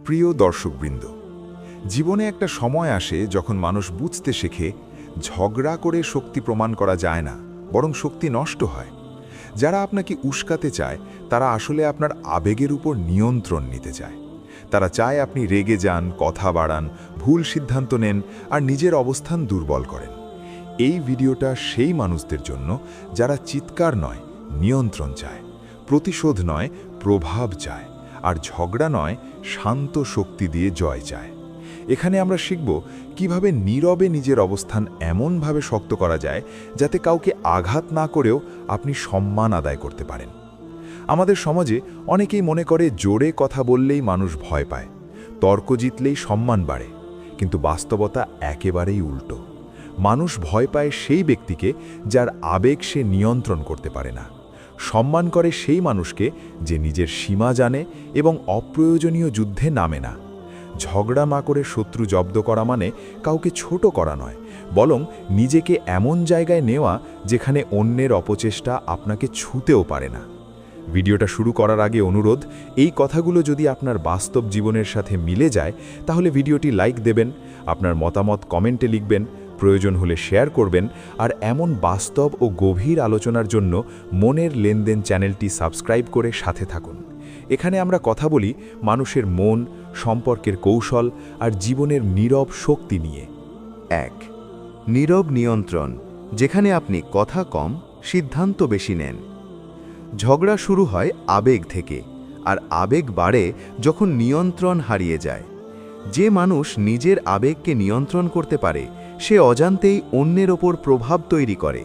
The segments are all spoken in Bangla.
প্রিয় দর্শকবৃন্দ, জীবনে একটা সময় আসে যখন মানুষ বুঝতে শেখে ঝগড়া করে শক্তি প্রমাণ করা যায় না, বরং শক্তি নষ্ট হয়। যারা আপনাকে উস্কাতে চায় তারা আসলে আপনার আবেগের উপর নিয়ন্ত্রণ নিতে চায়। তারা চায় আপনি রেগে যান, কথা বাড়ান, ভুল সিদ্ধান্ত নেন আর নিজের অবস্থান দুর্বল করেন। এই ভিডিওটা সেই মানুষদের জন্য যারা চিৎকার নয়, নিয়ন্ত্রণ চায়, প্রতিশোধ নয়, প্রভাব চায়, আর ঝগড়া নয়, শান্ত শক্তি দিয়ে জয় চায়। এখানে আমরা শিখব কিভাবে নীরবে নিজের অবস্থান এমনভাবে শক্ত করা যায় যাতে কাউকে আঘাত না করেও আপনি সম্মান আদায় করতে পারেন। আমাদের সমাজে অনেকেই মনে করে জোরে কথা বললেই মানুষ ভয় পায়, তর্ক জিতলেই সম্মান বাড়ে। কিন্তু বাস্তবতা একেবারেই উল্টো। মানুষ ভয় পায় সেই ব্যক্তিকে যার আবেগ সে নিয়ন্ত্রণ করতে পারে না। সম্মান করে সেই মানুষকে যে নিজের সীমা জানে এবং অপ্রয়োজনীয় যুদ্ধে নামে না। ঝগড়া না করে শত্রু জব্দ করা মানে কাউকে ছোট করা নয়, বরং নিজেকে এমন জায়গায় নেওয়া যেখানে অন্যের অপচেষ্টা আপনাকে ছুঁতেও পারে না। ভিডিওটা শুরু করার আগে অনুরোধ, এই কথাগুলো যদি আপনার বাস্তব জীবনের সাথে মিলে যায় তাহলে ভিডিওটি লাইক দেবেন, আপনার মতামত কমেন্টে লিখবেন, প্রয়োজন হলে শেয়ার করবেন, আর এমন বাস্তব ও গভীর আলোচনার জন্য মনের লেনদেন চ্যানেলটি সাবস্ক্রাইব করে সাথে থাকুন। এখানে আমরা কথা বলি মানুষের মন, সম্পর্কের কৌশল আর জীবনের নীরব শক্তি নিয়ে। 1. নীরব নিয়ন্ত্রণ, যেখানে আপনি কথা কম, সিদ্ধান্ত বেশি নেন। ঝগড়া শুরু হয় আবেগ থেকে, আর আবেগ বাড়ে যখন নিয়ন্ত্রণ হারিয়ে যায়। যে মানুষ নিজের আবেগকে নিয়ন্ত্রণ করতে পারে সে অজান্তেই অন্যের ওপর প্রভাব তৈরি করে।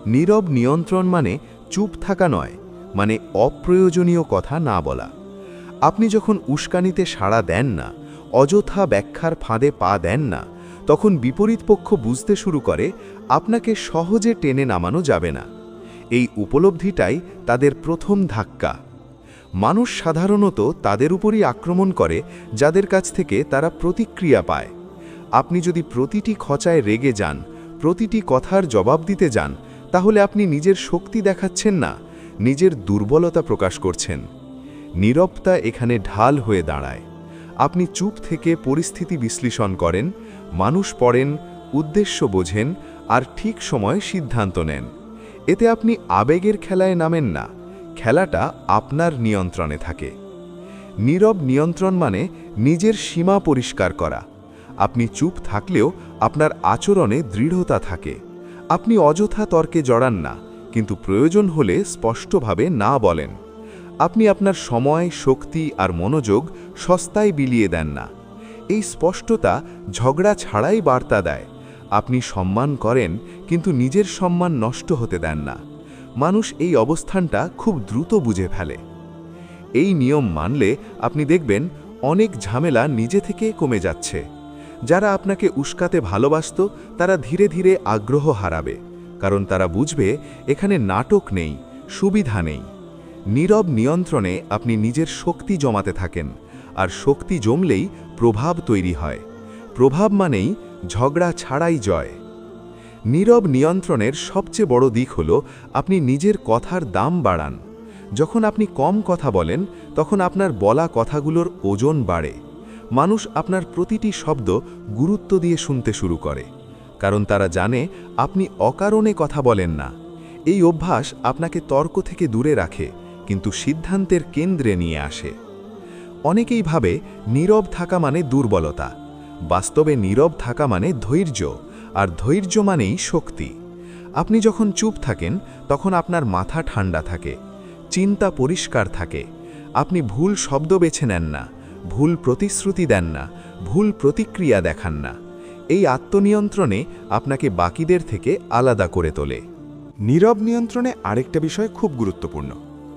নীরব নিয়ন্ত্রণ মানে চুপ থাকা নয়, মানে অপ্রয়োজনীয় কথা না বলা। আপনি যখন উস্কানিতে সাড়া দেন না, অযথা ব্যাখ্যার ফাঁদে পা দেন না, তখন বিপরীত পক্ষ বুঝতে শুরু করে আপনাকে সহজে টেনে নামানো যাবে না। এই উপলব্ধিটাই তাদের প্রথম ধাক্কা। মানুষ সাধারণত তাদের উপরই আক্রমণ করে যাদের কাছ থেকে তারা প্রতিক্রিয়া পায়। আপনি যদি প্রতিটি খচায় রেগে যান, প্রতিটি কথার জবাব দিতে যান, তাহলে আপনি নিজের শক্তি দেখাচ্ছেন না, নিজের দুর্বলতা প্রকাশ করছেন। নীরবতা এখানে ঢাল হয়ে দাঁড়ায়। আপনি চুপ থেকে পরিস্থিতি বিশ্লেষণ করেন, মানুষ পড়েন, উদ্দেশ্য বোঝেন আর ঠিক সময়ে সিদ্ধান্ত নেন। এতে আপনি আবেগের খেলায় নামেন না, খেলাটা আপনার নিয়ন্ত্রণে থাকে। নীরব নিয়ন্ত্রণ মানে নিজের সীমা পরিষ্কার করা। আপনি চুপ থাকলেও আপনার আচরণে দৃঢ়তা থাকে। আপনি অযথা তর্কে জড়ান না, কিন্তু প্রয়োজন হলে স্পষ্টভাবে না বলেন। আপনি আপনার সময়, শক্তি আর মনোযোগ সস্তায় বিলিয়ে দেন না। এই স্পষ্টতা ঝগড়া ছাড়াই বার্তা দেয়। আপনি সম্মান করেন, কিন্তু নিজের সম্মান নষ্ট হতে দেন না। মানুষ এই অবস্থানটা খুব দ্রুত বুঝে ফেলে। এই নিয়ম মানলে আপনি দেখবেন অনেক ঝামেলা নিজে থেকে কমে যাচ্ছে। যারা আপনাকে উস্কাতে ভালোবাসত তারা ধীরে ধীরে আগ্রহ হারাবে, কারণ তারা বুঝবে এখানে নাটক নেই, সুবিধা নেই। নীরব নিয়ন্ত্রণে আপনি নিজের শক্তি জমাতে থাকেন, আর শক্তি জমলেই প্রভাব তৈরি হয়। প্রভাব মানেই ঝগড়া ছাড়াই জয়। নীরব নিয়ন্ত্রণের সবচেয়ে বড় দিক হল আপনি নিজের কথার দাম বাড়ান। যখন আপনি কম কথা বলেন তখন আপনার বলা কথাগুলোর ওজন বাড়ে। মানুষ আপনার প্রতিটি শব্দ গুরুত্ব দিয়ে শুনতে শুরু করে, কারণ তারা জানে আপনি অকারণে কথা বলেন না। এই অভ্যাস আপনাকে তর্ক থেকে দূরে রাখে, কিন্তু সিদ্ধান্তের কেন্দ্রে নিয়ে আসে। অনেকেই ভাবে নীরব থাকা মানে দুর্বলতা। বাস্তবে নীরব থাকা মানে ধৈর্য, আর ধৈর্য মানেই শক্তি। আপনি যখন চুপ থাকেন তখন আপনার মাথা ঠান্ডা থাকে, চিন্তা পরিষ্কার থাকে। আপনি ভুল শব্দ বেছে নেন না, ভুল প্রতিশ্রুতি দেন না, ভুল প্রতিক্রিয়া দেখান না। এই আত্মনিয়ন্ত্রণে আপনাকে বাকিদের থেকে আলাদা করে তোলে। নীরব নিয়ন্ত্রণে আরেকটা বিষয় খুব গুরুত্বপূর্ণ,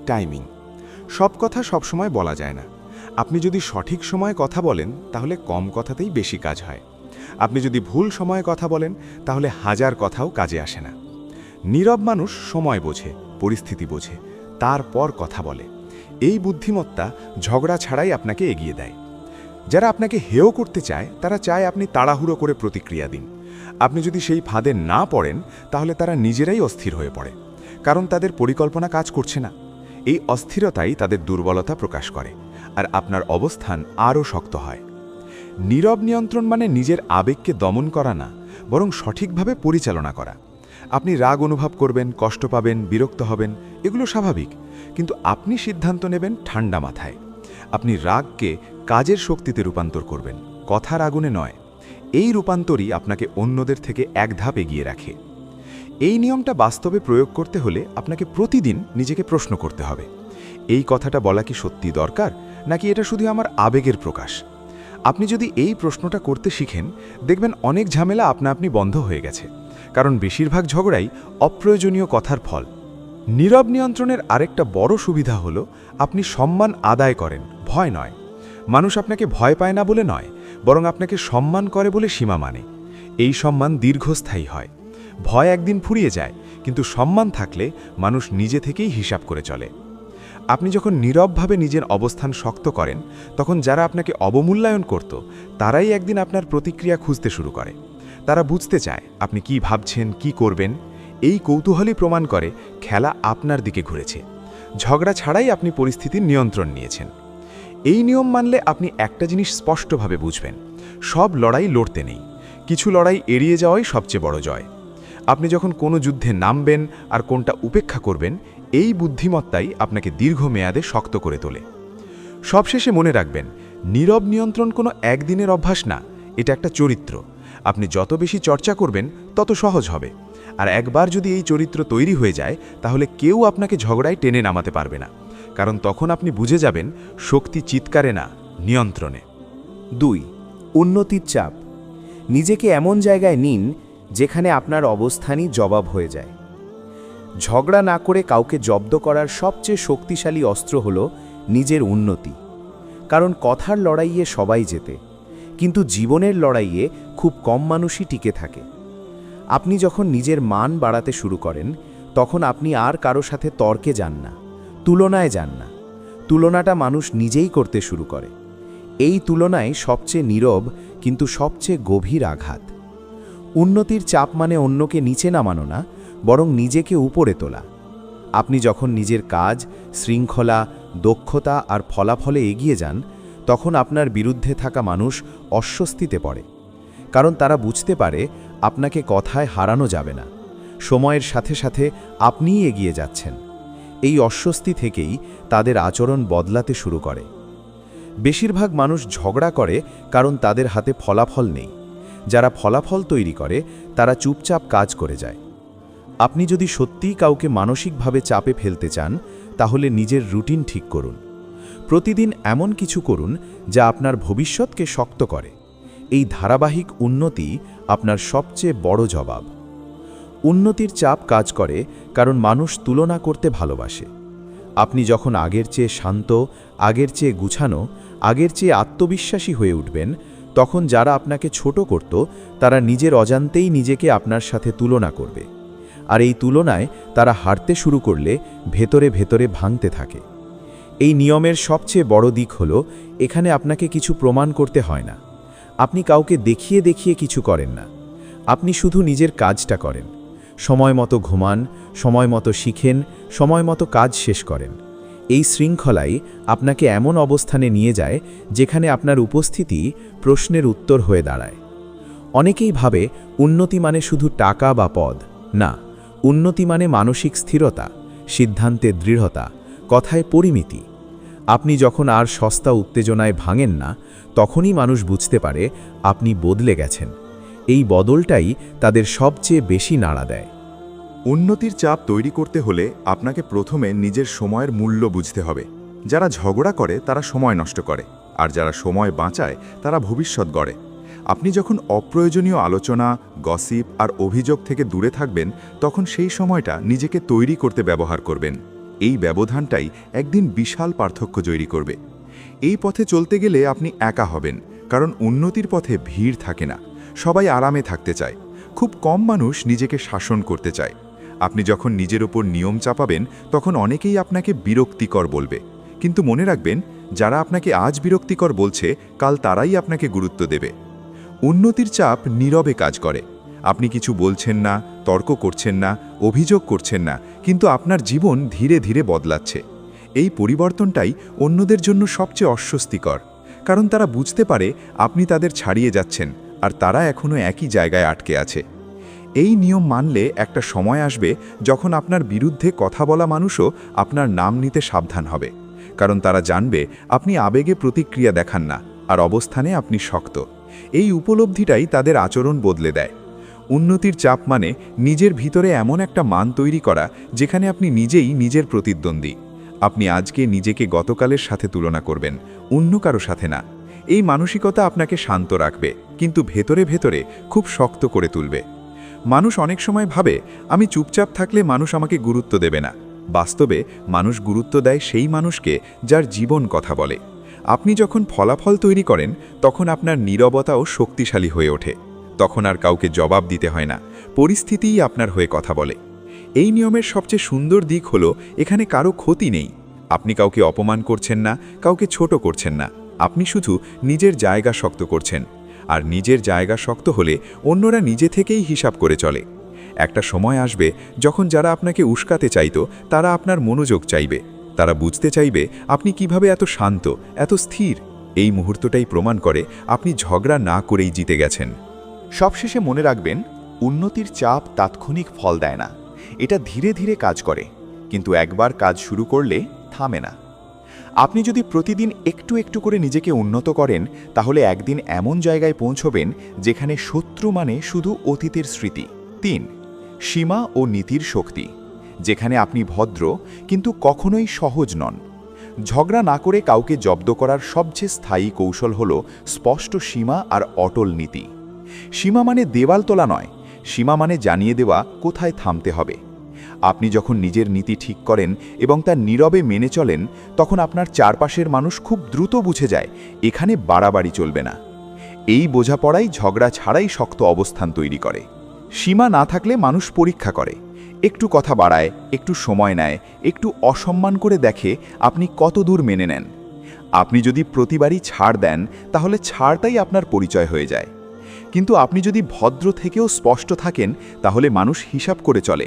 টাইমিং। সব কথা সবসময় বলা যায় না। আপনি যদি সঠিক সময়ে কথা বলেন তাহলে কম কথাতেই বেশি কাজ হয়। আপনি যদি ভুল সময়ে কথা বলেন তাহলে হাজার কথাও কাজে আসে না। নীরব মানুষ সময় বোঝে, পরিস্থিতি বোঝে, তারপর কথা বলে। এই বুদ্ধিমত্তা ঝগড়া ছাড়াই আপনাকে এগিয়ে দেয়। যারা আপনাকে হেয় করতে চায় তারা চায় আপনি তাড়াহুড়ো করে প্রতিক্রিয়া দিন। আপনি যদি সেই ফাঁদে না পড়েন তাহলে তারা নিজেরাই অস্থির হয়ে পড়ে, কারণ তাদের পরিকল্পনা কাজ করছে না। এই অস্থিরতাই তাদের দুর্বলতা প্রকাশ করে, আর আপনার অবস্থান আরও শক্ত হয়। নীরব নিয়ন্ত্রণ মানে নিজের আবেগকে দমন করা না, বরং সঠিকভাবে পরিচালনা করা। আপনি রাগ অনুভব করবেন, কষ্ট পাবেন, বিরক্ত হবেন, এগুলো স্বাভাবিক, কিন্তু আপনি সিদ্ধান্ত নেবেন ঠান্ডা মাথায়। আপনি রাগকে কাজের শক্তিতে রূপান্তর করবেন, কথার আগুনে নয়। এই রূপান্তরই আপনাকে অন্যদের থেকে এক ধাপ এগিয়ে রাখে। এই নিয়মটা বাস্তবে প্রয়োগ করতে হলে আপনাকে প্রতিদিন নিজেকে প্রশ্ন করতে হবে, এই কথাটা বলা কি সত্যি দরকার, নাকি এটা শুধু আমার আবেগের প্রকাশ? আপনি যদি এই প্রশ্নটা করতে শিখেন, দেখবেন অনেক ঝামেলা আপনা আপনি বন্ধ হয়ে গেছে, কারণ বেশিরভাগ ঝগড়াই অপ্রয়োজনীয় কথার ফল। নীরব নিয়ন্ত্রণের আরেকটা বড় সুবিধা হলো আপনি সম্মান আদায় করেন, ভয় নয়। মানুষ আপনাকে ভয় পায় না বলে নয়, বরং আপনাকে সম্মান করে বলে সীমা মানে। এই সম্মান দীর্ঘস্থায়ী হয়। ভয় একদিন ফুরিয়ে যায়, কিন্তু সম্মান থাকলে মানুষ নিজে থেকেই হিসাব করে চলে। আপনি যখন নীরবভাবে নিজের অবস্থান শক্ত করেন, তখন যারা আপনাকে অবমূল্যায়ন করত, তারাই একদিন আপনার প্রতিক্রিয়া খুঁজতে শুরু করে। তারা বুঝতে চায় আপনি কি ভাবছেন, কি করবেন। এই কৌতূহলই প্রমাণ করে খেলা আপনার দিকে ঘুরেছে। ঝগড়া ছাড়াই আপনি পরিস্থিতির নিয়ন্ত্রণ নিয়েছেন। এই নিয়ম মানলে আপনি একটা জিনিস স্পষ্টভাবে বুঝবেন, সব লড়াই লড়তে নেই, কিছু লড়াই এড়িয়ে যাওয়াই সবচেয়ে বড় জয়। আপনি যখন কোনো যুদ্ধে নামবেন আর কোনটা উপেক্ষা করবেন, এই বুদ্ধিমত্তাই আপনাকে দীর্ঘমেয়াদে শক্ত করে তোলে। সবশেষে মনে রাখবেন, নীরব নিয়ন্ত্রণ কোনো একদিনের অভ্যাস না, এটা একটা চরিত্র। আপনি যত বেশি চর্চা করবেন, তত সহজ হবে। আর একবার যদি এই চরিত্র তৈরি হয়ে যায়, তাহলে কেউ আপনাকে ঝগড়ায় টেনে নামাতে পারবে না, কারণ তখন আপনি বুঝে যাবেন শক্তি চিৎকারে না, নিয়ন্ত্রণে। 2. উন্নতির চাপ। নিজেকে এমন জায়গায় নিন যেখানে আপনার অবস্থানই জবাব হয়ে যায়। ঝগড়া না করে কাউকে জব্দ করার সবচেয়ে শক্তিশালী অস্ত্র হল নিজের উন্নতি। কারণ কথার লড়াইয়ে সবাই জেতে, কিন্তু জীবনের লড়াইয়ে খুব কম মানুষই টিকে থাকে। আপনি যখন নিজের মান বাড়াতে শুরু করেন, তখন আপনি আর কারো সাথে তর্কে যান না, তুলনায় যান না। তুলনাটা মানুষ নিজেই করতে শুরু করে। এই তুলনায় সবচেয়ে নীরব কিন্তু সবচেয়ে গভীর আঘাত। উন্নতির চাপ মানে অন্যকে নিচে নামানো না, বরং নিজেকে উপরে তোলা। আপনি যখন নিজের কাজ, শৃঙ্খলা, দক্ষতা আর ফলাফলে এগিয়ে যান, তখন আপনার বিরুদ্ধে থাকা মানুষ অস্বস্তিতে পড়ে, কারণ তারা বুঝতে পারে আপনাকে কথায় হারানো যাবে না। সময়ের সাথে সাথে আপনিই এগিয়ে যাচ্ছেন। এই অস্বস্তি থেকেই তাদের আচরণ বদলাতে শুরু করে। বেশিরভাগ মানুষ ঝগড়া করে কারণ তাদের হাতে ফলাফল নেই। যারা ফলাফল তৈরি করে, তারা চুপচাপ কাজ করে যায়। আপনি যদি সত্যিই কাউকে মানসিকভাবে চাপে ফেলতে চান, তাহলে নিজের রুটিন ঠিক করুন। প্রতিদিন এমন কিছু করুন যা আপনার ভবিষ্যৎকে শক্ত করে। এই ধারাবাহিক উন্নতি আপনার সবচেয়ে বড় জবাব। উন্নতির চাপ কাজ করে কারণ মানুষ তুলনা করতে ভালোবাসে। আপনি যখন আগের চেয়ে শান্ত, আগের চেয়ে গুছানো, আগের চেয়ে আত্মবিশ্বাসী হয়ে উঠবেন, তখন যারা আপনাকে ছোট করত, তারা নিজের অজান্তেই নিজেকে আপনার সাথে তুলনা করবে। আর এই তুলনায় তারা হারতে শুরু করলে ভেতরে ভেতরে ভাঙতে থাকে। এই নিয়মের সবচেয়ে বড় দিক হলো, এখানে আপনাকে কিছু প্রমাণ করতে হয় না। আপনি কাউকে দেখিয়ে দেখিয়ে কিছু করেন না। আপনি শুধু নিজের কাজটা করেন। সময় মতো ঘুমান, সময় মতো শিখেন, সময় মতো কাজ শেষ করেন। এই শৃঙ্খলাই আপনাকে এমন অবস্থানে নিয়ে যায় যেখানে আপনার উপস্থিতি প্রশ্নের উত্তর হয়ে দাঁড়ায়। অনেকেই ভাবে উন্নতি মানে শুধু টাকা বা পদ। না, উন্নতি মানে মানসিক স্থিরতা, সিদ্ধান্তে দৃঢ়তা, কথায় পরিমিতি। আপনি যখন আর সস্তা উত্তেজনায় ভাঙেন না, তখনই মানুষ বুঝতে পারে আপনি বদলে গেছেন। এই বদলটাই তাদের সবচেয়ে বেশি নাড়া দেয়। উন্নতির চাপ তৈরি করতে হলে আপনাকে প্রথমে নিজের সময়ের মূল্য বুঝতে হবে। যারা ঝগড়া করে তারা সময় নষ্ট করে, আর যারা সময় বাঁচায় তারা ভবিষ্যৎ গড়ে। আপনি যখন অপ্রয়োজনীয় আলোচনা, গসিপ আর অভিযোগ থেকে দূরে থাকবেন, তখন সেই সময়টা নিজেকে তৈরি করতে ব্যবহার করবেন। এই ব্যবধানটাই একদিন বিশাল পার্থক্য তৈরি করবে। এই পথে চলতে গেলে আপনি একা হবেন, কারণ উন্নতির পথে ভিড় থাকে না। সবাই আরামে থাকতে চায়, খুব কম মানুষ নিজেকে শাসন করতে চায়। আপনি যখন নিজের ওপর নিয়ম চাপাবেন, তখন অনেকেই আপনাকে বিরক্তিকর বলবে, কিন্তু মনে রাখবেন, যারা আপনাকে আজ বিরক্তিকর বলছে, কাল তারাই আপনাকে গুরুত্ব দেবে। উন্নতির চাপ নীরবে কাজ করে। আপনি কিছু বলছেন না, তর্ক করছেন না, অভিযোগ করছেন না, কিন্তু আপনার জীবন ধীরে ধীরে বদলাচ্ছে। এই পরিবর্তনটাই অন্যদের জন্য সবচেয়ে অস্বস্তিকর, কারণ তারা বুঝতে পারে আপনি তাদের ছাড়িয়ে যাচ্ছেন আর তারা এখনও একই জায়গায় আটকে আছে। এই নিয়ম মানলে একটা সময় আসবে যখন আপনার বিরুদ্ধে কথা বলা মানুষও আপনার নাম নিতে সাবধান হবে, কারণ তারা জানবে আপনি আবেগে প্রতিক্রিয়া দেখান না আর অবস্থানে আপনি শক্ত। এই উপলব্ধিটাই তাদের আচরণ বদলে দেয়। উন্নতির চাপ মানে নিজের ভিতরে এমন একটা মান তৈরি করা যেখানে আপনি নিজেই নিজের প্রতিদ্বন্দ্বী। আপনি আজকে নিজেকে গতকালের সাথে তুলনা করবেন, অন্য কারো সাথে না। এই মানসিকতা আপনাকে শান্ত রাখবে, কিন্তু ভেতরে ভেতরে খুব শক্ত করে তুলবে। মানুষ অনেক সময় ভাবে আমি চুপচাপ থাকলে মানুষ আমাকে গুরুত্ব দেবে না। বাস্তবে মানুষ গুরুত্ব দেয় সেই মানুষকে যার জীবন কথা বলে। আপনি যখন ফলাফল তৈরি করেন তখন আপনার নীরবতাও শক্তিশালী হয়ে ওঠে। তখন আর কাউকে জবাব দিতে হয় না, পরিস্থিতিই আপনার হয়ে কথা বলে। এই নিয়মের সবচেয়ে সুন্দর দিক হলো এখানে কারো ক্ষতি নেই। আপনি কাউকে অপমান করছেন না, কাউকে ছোট করছেন না, আপনি শুধু নিজের জায়গা শক্ত করছেন। আর নিজের জায়গা শক্ত হলে অন্যরা নিজে থেকেই হিসাব করে চলে। একটা সময় আসবে যখন যারা আপনাকে উস্কাতে চাইতো তারা আপনার মনোযোগ চাইবে। তারা বুঝতে চাইবে আপনি কিভাবে এত শান্ত, এত স্থির। এই মুহূর্তটাই প্রমাণ করে আপনি ঝগড়া না করেই জিতে গেছেন। সবশেষে মনে রাখবেন, উন্নতির চাপ তাৎক্ষণিক ফল দেয় না, এটা ধীরে ধীরে কাজ করে, কিন্তু একবার কাজ শুরু করলে থামে না। আপনি যদি প্রতিদিন একটু একটু করে নিজেকে উন্নত করেন, তাহলে একদিন এমন জায়গায় পৌঁছবেন যেখানে শত্রু মানে শুধু অতীতের স্মৃতি। 3. সীমা ও নীতির শক্তি। যেখানে আপনি ভদ্র কিন্তু কখনোই সহজ নন। ঝগড়া না করে কাউকে জব্দ করার সবচেয়ে স্থায়ী কৌশল হল স্পষ্ট সীমা আর অটল নীতি। সীমা মানে দেওয়াল তোলা নয়, সীমা মানে জানিয়ে দেওয়া কোথায় থামতে হবে। আপনি যখন নিজের নীতি ঠিক করেন এবং তা নীরবে মেনে চলেন, তখন আপনার চারপাশের মানুষ খুব দ্রুত বুঝে যায় এখানে বাড়াবাড়ি চলবে না। এই বোঝাপড়াই ঝগড়া ছাড়াই শক্ত অবস্থান তৈরি করে। সীমা না থাকলে মানুষ পরীক্ষা করে, একটু কথা বাড়ায়, একটু সময় নেয়, একটু অসম্মান করে দেখে আপনি কত দূর মেনে নেন। আপনি যদি প্রতিবারই ছাড় দেন, তাহলে ছাড়টাই আপনার পরিচয় হয়ে যায়। কিন্তু আপনি যদি ভদ্র থেকেও স্পষ্ট থাকেন, তাহলে মানুষ হিসাব করে চলে,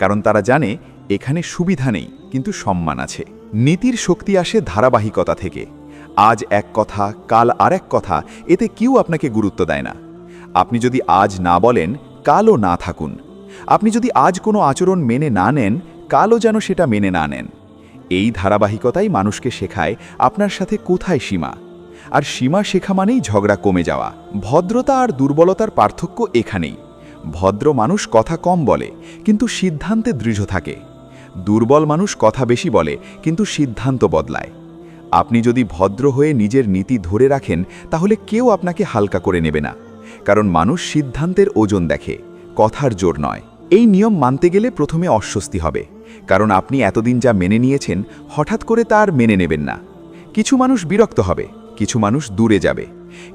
কারণ তারা জানে এখানে সুবিধা নেই কিন্তু সম্মান আছে। নীতির শক্তি আসে ধারাবাহিকতা থেকে। আজ এক কথা, কাল আরেক কথা, এতে কেউ আপনাকে গুরুত্ব দেয় না। আপনি যদি আজ না বলেন, কালও না থাকুন। আপনি যদি আজ কোনো আচরণ মেনে না নেন, কালও যেন সেটা মেনে না নেন। এই ধারাবাহিকতাই মানুষকে শেখায় আপনার সাথে কোথায় সীমা। আর সীমা শেখা মানেই ঝগড়া কমে যাওয়া। ভদ্রতা আর দুর্বলতার পার্থক্য এখানেই। ভদ্র মানুষ কথা কম বলে কিন্তু সিদ্ধান্তে দৃঢ় থাকে। দুর্বল মানুষ কথা বেশি বলে কিন্তু সিদ্ধান্ত বদলায়। আপনি যদি ভদ্র হয়ে নিজের নীতি ধরে রাখেন, তাহলে কেউ আপনাকে হালকা করে নেবে না, কারণ মানুষ সিদ্ধান্তের ওজন দেখে, কথার জোর নয়। এই নিয়ম মানতে গেলে প্রথমে অস্বস্তি হবে, কারণ আপনি এতদিন যা মেনে নিয়েছেন হঠাৎ করে তা আর মেনে নেবেন না। কিছু মানুষ বিরক্ত হবে, কিছু মানুষ দূরে যাবে,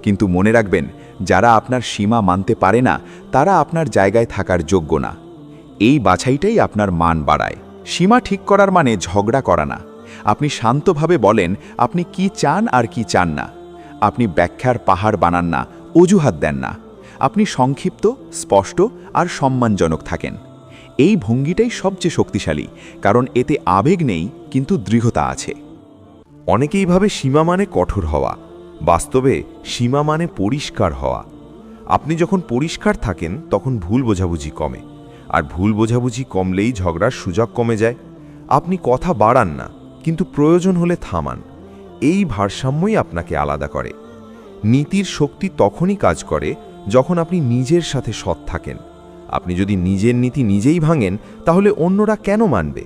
কিন্তু মনে রাখবেন, যারা আপনার সীমা মানতে পারে না তারা আপনার জায়গায় থাকার যোগ্য না। এই বাছাইটাই আপনার মান বাড়ায়। সীমা ঠিক করার মানে ঝগড়া করা না। আপনি শান্তভাবে বলেন আপনি কি চান আর কি চান না। আপনি ব্যাখ্যার পাহাড় বানান না, অজুহাত দেন না। আপনি সংক্ষিপ্ত, স্পষ্ট আর সম্মানজনক থাকেন। এই ভঙ্গিটাই সবচেয়ে শক্তিশালী, কারণ এতে আবেগ নেই কিন্তু দৃঢ়তা আছে। অনেকেই ভাবে সীমা মানে কঠোর হওয়া, বাস্তবে সীমা মানে পরিষ্কার হওয়া। আপনি যখন পরিষ্কার থাকেন তখন ভুল বোঝাবুঝি কমে, আর ভুল বোঝাবুঝি কমলেই ঝগড়ার সুযোগ কমে যায়। আপনি কথা বাড়ান না, কিন্তু প্রয়োজন হলে থামান। এই ভারসাম্যই আপনাকে আলাদা করে। নীতির শক্তি তখনই কাজ করে যখন আপনি নিজের সাথে সৎ থাকেন। আপনি যদি নিজের নীতি নিজেই ভাঙেন, তাহলে অন্যরা কেন মানবে?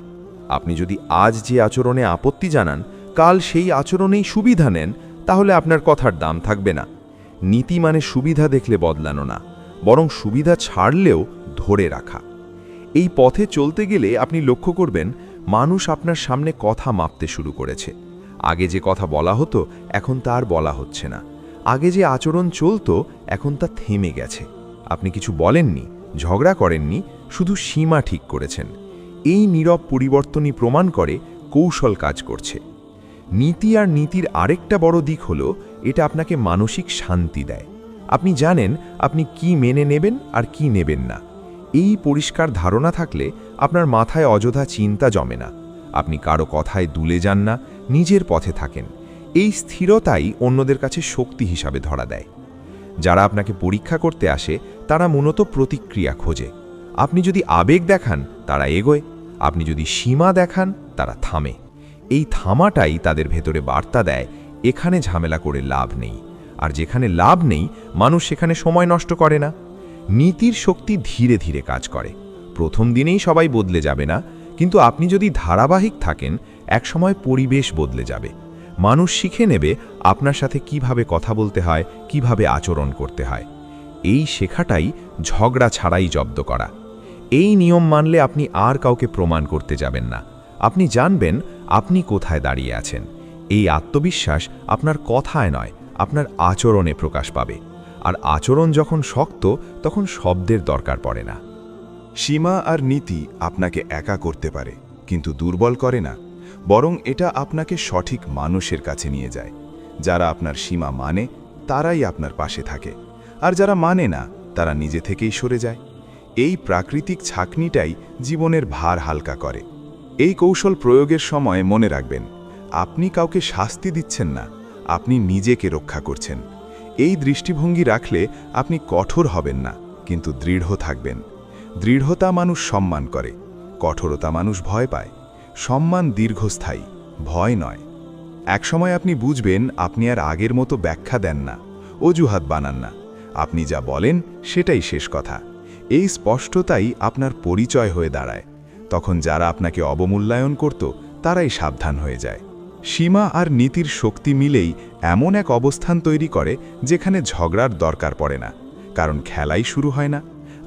আপনি যদি আজ যে আচরণে আপত্তি জানান, কাল সেই আচরণেই সুবিধা নেন, তাহলে আপনার কথার দাম থাকবে না। নীতি মানে সুবিধা দেখলে বদলানো না, বরং সুবিধা ছাড়লেও ধরে রাখা। এই পথে চলতে গেলে আপনি লক্ষ্য করবেন মানুষ আপনার সামনে কথা মাপতে শুরু করেছে। আগে যে কথা বলা হতো এখন তা আর বলা হচ্ছে না। আগে যে আচরণ চলতো এখন তা থেমে গেছে। আপনি কিছু বলেননি, ঝগড়া করেননি, শুধু সীমা ঠিক করেছেন। এই নীরব পরিবর্তনই প্রমাণ করে কৌশল কাজ করছে। নীতি আর নীতির আরেকটা বড় দিক হলো এটা আপনাকে মানসিক শান্তি দেয়। আপনি জানেন আপনি কি মেনে নেবেন আর কি নেবেন না। এই পরিষ্কার ধারণা থাকলে আপনার মাথায় অযথা চিন্তা জমে না। আপনি কারো কথায় দুলে যান না, নিজের পথে থাকেন। এই স্থিরতাই অন্যদের কাছে শক্তি হিসাবে ধরা দেয়। যারা আপনাকে পরীক্ষা করতে আসে তারা মূলত প্রতিক্রিয়া খোঁজে। আপনি যদি আবেগ দেখান তারা এগোয়, আপনি যদি সীমা দেখান তারা থামে। এই থামাটাই তাদের ভেতরে বার্তা দেয় এখানে ঝামেলা করে লাভ নেই, আর যেখানে লাভ নেই মানুষ সেখানে সময় নষ্ট করে না। নীতির শক্তি ধীরে ধীরে কাজ করে। প্রথম দিনেই সবাই বদলে যাবে না, কিন্তু আপনি যদি ধারাবাহিক থাকেন একসময় পরিবেশ বদলে যাবে। মানুষ শিখে নেবে আপনার সাথে কিভাবে কথা বলতে হয়, কিভাবে আচরণ করতে হয়। এই শেখাটাই ঝগড়া ছাড়াই জব্দ করা। এই নিয়ম মানলে আপনি আর কাউকে প্রমাণ করতে যাবেন না। আপনি জানবেন আপনি কোথায় দাঁড়িয়ে আছেন। এই আত্মবিশ্বাস আপনার কথায় নয়, আপনার আচরণে প্রকাশ পাবে। আর আচরণ যখন শক্ত তখন শব্দের দরকার পড়ে না। সীমা আর নীতি আপনাকে একা করতে পারে, কিন্তু দুর্বল করে না, বরং এটা আপনাকে সঠিক মানুষের কাছে নিয়ে যায়। যারা আপনার সীমা মানে তারাই আপনার পাশে থাকে, আর যারা মানে না তারা নিজে থেকেই সরে যায়। এই প্রাকৃতিক ছাঁকনিটাই জীবনের ভার হালকা করে। এই কৌশল প্রয়োগের সময় মনে রাখবেন, আপনি কাউকে শাস্তি দিচ্ছেন না, আপনি নিজেকে রক্ষা করছেন। এই দৃষ্টিভঙ্গি রাখলে আপনি কঠোর হবেন না, কিন্তু দৃঢ় থাকবেন। দৃঢ়তা মানুষ সম্মান করে, কঠোরতা মানুষ ভয় পায়। সম্মান দীর্ঘস্থায়ী, ভয় নয়। একসময় আপনি বুঝবেন আপনি আর আগের মতো ব্যাখ্যা দেন না, অজুহাত বানান না। আপনি যা বলেন সেটাই শেষ কথা। এই স্পষ্টতাই আপনার পরিচয় হয়ে দাঁড়ায়। তখন যারা আপনাকে অবমূল্যায়ন করত তারাই সাবধান হয়ে যায়। সীমা আর নীতির শক্তি মিলেই এমন এক অবস্থান তৈরি করে যেখানে ঝগড়ার দরকার পড়ে না, কারণ খেলাই শুরু হয় না।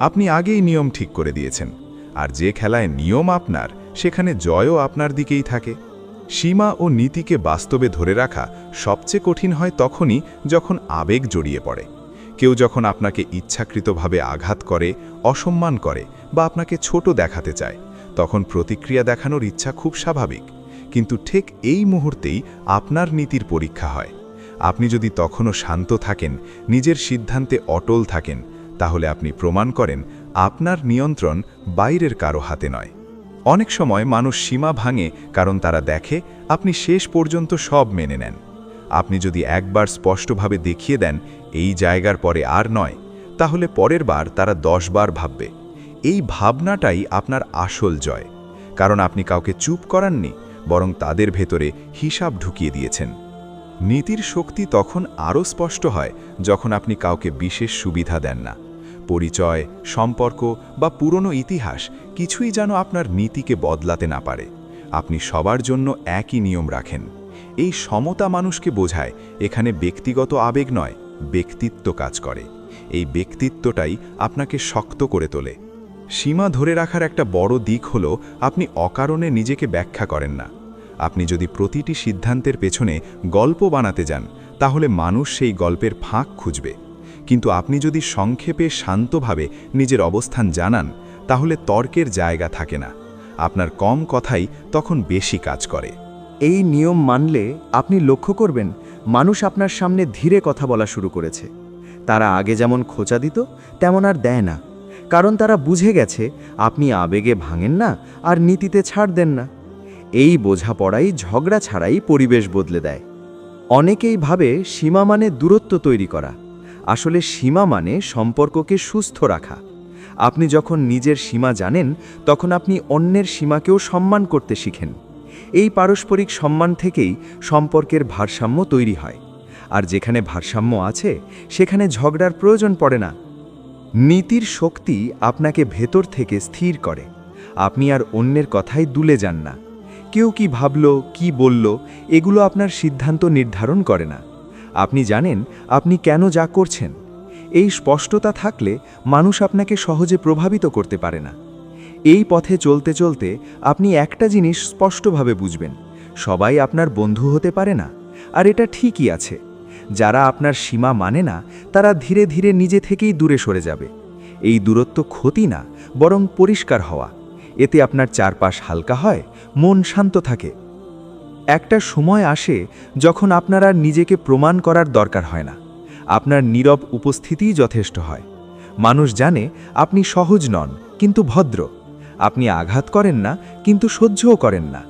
আপনি আগেই নিয়ম ঠিক করে দিয়েছেন, আর যে খেলায় নিয়ম আপনার, সেখানে জয়ও আপনার দিকেই থাকে। সীমা ও নীতিকে বাস্তবে ধরে রাখা সবচেয়ে কঠিন হয় তখনই যখন আবেগ জড়িয়ে পড়ে। কেউ যখন আপনাকে ইচ্ছাকৃতভাবে আঘাত করে, অসম্মান করে বা আপনাকে ছোট দেখাতে চায়, তখন প্রতিক্রিয়া দেখানোর ইচ্ছা খুব স্বাভাবিক। কিন্তু ঠিক এই মুহূর্তেই আপনার নীতির পরীক্ষা হয়। আপনি যদি তখনও শান্ত থাকেন, নিজের সিদ্ধান্তে অটল থাকেন, তাহলে আপনি প্রমাণ করেন আপনার নিয়ন্ত্রণ বাইরের কারো হাতে নয়। অনেক সময় মানুষ সীমা ভাঙে কারণ তারা দেখে আপনি শেষ পর্যন্ত সব মেনে নেন। আপনি যদি একবার স্পষ্টভাবে দেখিয়ে দেন এই জায়গার পরে আর নয়, তাহলে পরের বার তারা 10 বার ভাববে। এই ভাবনাটাই আপনার আসল জয়, কারণ আপনি কাউকে চুপ করাননি, বরং তাদের ভেতরে হিসাব ঢুকিয়ে দিয়েছেন। নীতির শক্তি তখন আরও স্পষ্ট হয় যখন আপনি কাউকে বিশেষ সুবিধা দেন না। পরিচয়, সম্পর্ক বা পুরনো ইতিহাস কিছুই যেন আপনার নীতিকে বদলাতে না পারে। আপনি সবার জন্য একই নিয়ম রাখেন। এই সমতা মানুষকে বোঝায় এখানে ব্যক্তিগত আবেগ নয়, ব্যক্তিত্ব কাজ করে। এই ব্যক্তিত্বটাই আপনাকে শক্ত করে তোলে। সীমা ধরে রাখার একটা বড় দিক হলো আপনি অকারণে নিজেকে ব্যাখ্যা করেন না। আপনি যদি প্রতিটি সিদ্ধান্তের পেছনে গল্প বানাতে যান, তাহলে মানুষ সেই গল্পের ফাঁক খুঁজবে। কিন্তু আপনি যদি সংক্ষেপে শান্তভাবে নিজের অবস্থান জানান, তাহলে তর্কের জায়গা থাকে না। আপনার কম কথাই তখন বেশি কাজ করে। এই নিয়ম মানলে আপনি লক্ষ্য করবেন মানুষ আপনার সামনে ধীরে কথা বলা শুরু করেছে। তারা আগে যেমন খোঁচা দিত তেমন আর দেয় না, কারণ তারা বুঝে গেছে আপনি আবেগে ভাঙেন না আর নীতিতে ছাড় দেন না। এই বোঝাপড়াই ঝগড়া ছাড়াই পরিবেশ বদলে দেয়। অনেকেই ভাবে সীমা মানে দূরত্ব তৈরি করা। আসলে সীমা মানে সম্পর্ককে সুস্থ রাখা। আপনি যখন নিজের সীমা জানেন, তখন আপনি অন্যের সীমাকেও সম্মান করতে শিখেন। এই পারস্পরিক সম্মান থেকেই সম্পর্কের ভারসাম্য তৈরি হয়। আর যেখানে ভারসাম্য আছে, সেখানে ঝগড়ার প্রয়োজন পড়ে না। নীতির শক্তি আপনাকে ভেতর থেকে স্থির করে। আপনি আর অন্যের কথায় দুলে যান না। কেউ কি ভাবল, কি বলল, এগুলো আপনার সিদ্ধান্ত নির্ধারণ করে না। আপনি জানেন আপনি কেন যা করছেন। এই স্পষ্টতা থাকলে মানুষ আপনাকে সহজে প্রভাবিত করতে পারে না। এই পথে চলতে চলতে আপনি একটা জিনিস স্পষ্টভাবে বুঝবেন, সবাই আপনার বন্ধু হতে পারে না। আর এটা ঠিকই আছে। যারা আপনার সীমা মানে না, তারা ধীরে ধীরে নিজে থেকেই দূরে সরে যাবে। এই দূরত্ব ক্ষতি না, বরং পরিষ্কার হওয়া। এতে আপনার চারপাশ হালকা হয়, মন শান্ত থাকে। একটা সময় আসে যখন আপনার আর নিজেকে প্রমাণ করার দরকার হয় না। আপনার নীরব উপস্থিতিই যথেষ্ট হয়। মানুষ জানে আপনি সহজ নন, কিন্তু ভদ্র। আপনি আঘাত করেন না, কিন্তু সহ্যও করেন না।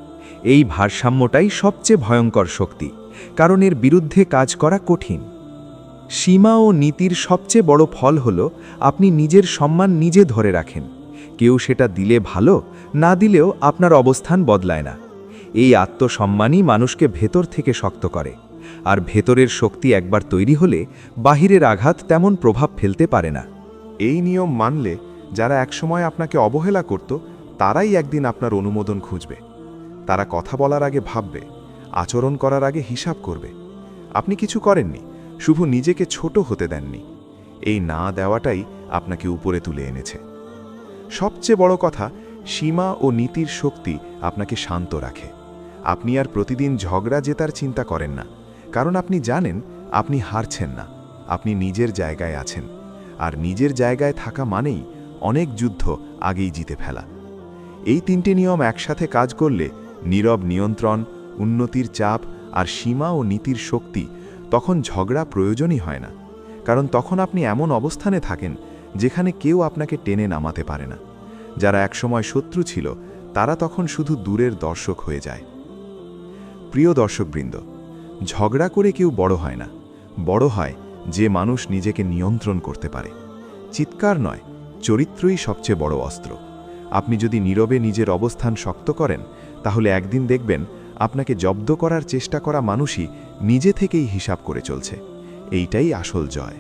এই ভারসাম্যটাই সবচেয়ে ভয়ঙ্কর শক্তি, কারণ এর বিরুদ্ধে কাজ করা কঠিন। সীমা ও নীতির সবচেয়ে বড় ফল হল আপনি নিজের সম্মান নিজে ধরে রাখেন। কেউ সেটা দিলে ভালো, না দিলেও আপনার অবস্থান বদলায় না। এই আত্মসম্মানই মানুষকে ভেতর থেকে শক্ত করে, আর ভেতরের শক্তি একবার তৈরি হলে বাহিরের আঘাত তেমন প্রভাব ফেলতে পারে না। এই নিয়ম মানলে যারা একসময় আপনাকে অবহেলা করত, তারাই একদিন আপনার অনুমোদন খুঁজবে। তারা কথা বলার আগে ভাববে, আচরণ করার আগে হিসাব করবে। আপনি কিছু করেননি, শুধু নিজেকে ছোট হতে দেননি। এই না দেওয়াটাই আপনাকে উপরে তুলে এনেছে। সবচেয়ে বড় কথা, সীমা ও নীতির শক্তি আপনাকে শান্ত রাখে। আপনি আর প্রতিদিন ঝগড়া জেতার চিন্তা করেন না, কারণ আপনি জানেন আপনি হারছেন না, আপনি নিজের জায়গায় আছেন। আর নিজের জায়গায় থাকা মানেই অনেক যুদ্ধ আগেই জিতে ফেলা। এই 3টে নিয়ম একসাথে কাজ করলে নীরব নিয়ন্ত্রণ, উন্নতির চাপ আর সীমা ও নীতির শক্তি, তখন ঝগড়া প্রয়োজনই হয় না। কারণ তখন আপনি এমন অবস্থানে থাকেন যেখানে কেউ আপনাকে টেনে নামাতে পারে না। যারা একসময় শত্রু ছিল, তারা তখন শুধু দূরের দর্শক হয়ে যায়। প্রিয় দর্শকবৃন্দ, ঝগড়া করে কেউ বড় হয় না। বড় হয় যে মানুষ নিজেকে নিয়ন্ত্রণ করতে পারে। চিৎকার নয়, চরিত্রই সবচেয়ে বড় অস্ত্র। আপনি যদি নীরবে নিজের অবস্থান শক্ত করেন, তাহলে একদিন দেখবেন আপনাকে জব্দ করার চেষ্টা করা মানুষই নিজে থেকেই হিসাব করে চলছে। এইটাই আসল জয়।